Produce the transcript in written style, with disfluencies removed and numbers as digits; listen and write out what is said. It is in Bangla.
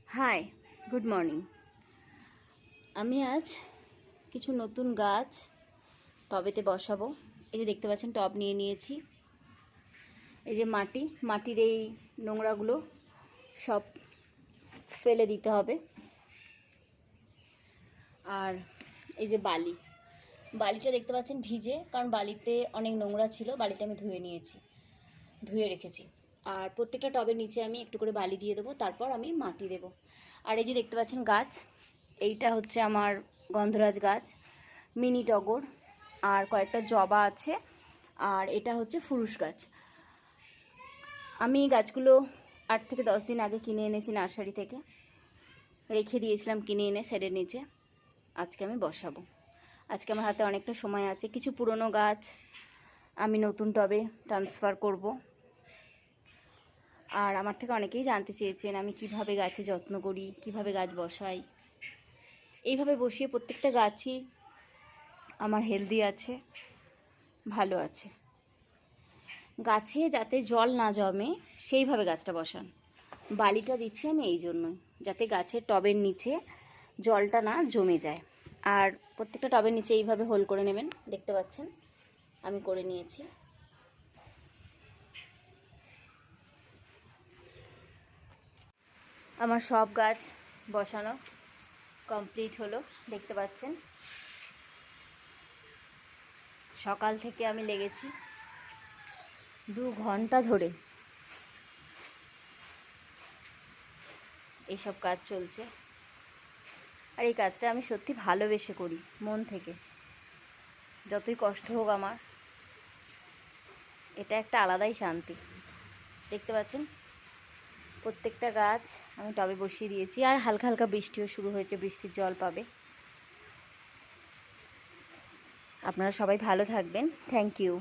High, good morning. আমি আজ কিছু নতুন গাছ টবেতে বসাবো। এই যে দেখতে পাচ্ছেন টব নিয়ে নিয়েছি। এই যে মাটির এই নোংরাগুলো সব ফেলে দিতে হবে। আর এই যে বালিটা দেখতে পাচ্ছেন ভিজে, কারণ বালিতে অনেক নোংরা ছিল। বালিটা আমি ধুয়ে রেখেছি। আর প্রত্যেকটা টবের নিচে আমি একটু করে বালি দিয়ে দেবো, তারপর আমি মাটি দেব। আর এই যে দেখতে পাচ্ছেন গাছ, এইটা হচ্ছে আমার গন্ধরাজ গাছ, মিনি টগর, আর কয়েকটা জবা আছে, আর এটা হচ্ছে ফুরুষ গাছ। আমি এই গাছগুলো 8 থেকে 10 দিন আগে কিনে এনেছি নার্সারি থেকে, রেখে দিয়েছিলাম কিনে এনে শেডের নিচে। আজকে আমি বসাবো। আজকে আমার হাতে অনেকটা সময় আছে। কিছু পুরনো গাছ আমি নতুন টবে ট্রান্সফার করব। আর আমার থেকে অনেকেই জানতে চেয়েছেন আমি কিভাবে গাছে যত্ন করি, কিভাবে গাছ বসাই। এইভাবে বসিয়ে প্রত্যেকটা গাছই আমার হেলদি আছে, ভালো আছে। গাছে যাতে জল না জমে সেইভাবে গাছটা বসান। বালিটা দিচ্ছি আমি এই জন্যই, যাতে গাছের টবের নিচে জলটা না জমে যায়। আর প্রত্যেকটা টবের নিচে এইভাবে হোল করে নেবেন, দেখতে পাচ্ছেন আমি করে নিয়েছি। আমার সব গাছ বসানো কমপ্লিট হলো, দেখতে পাচ্ছেন। সকাল থেকে আমি লেগেছি 2 ঘন্টা ধরে, এইসব কাজ চলছে। আর এই কাজটা আমি সত্যি ভালোবেসে করি, মন থেকে। যতই কষ্ট হোক আমার, এটা একটা আলাদাই শান্তি। দেখতে পাচ্ছেন প্রত্যেকটা গাছ আমি টবে বসিয়ে দিয়েছি। আর হালকা হালকা বৃষ্টিও শুরু হয়েছে, বৃষ্টির জল পাবে। আপনারা সবাই ভালো থাকবেন। Thank you.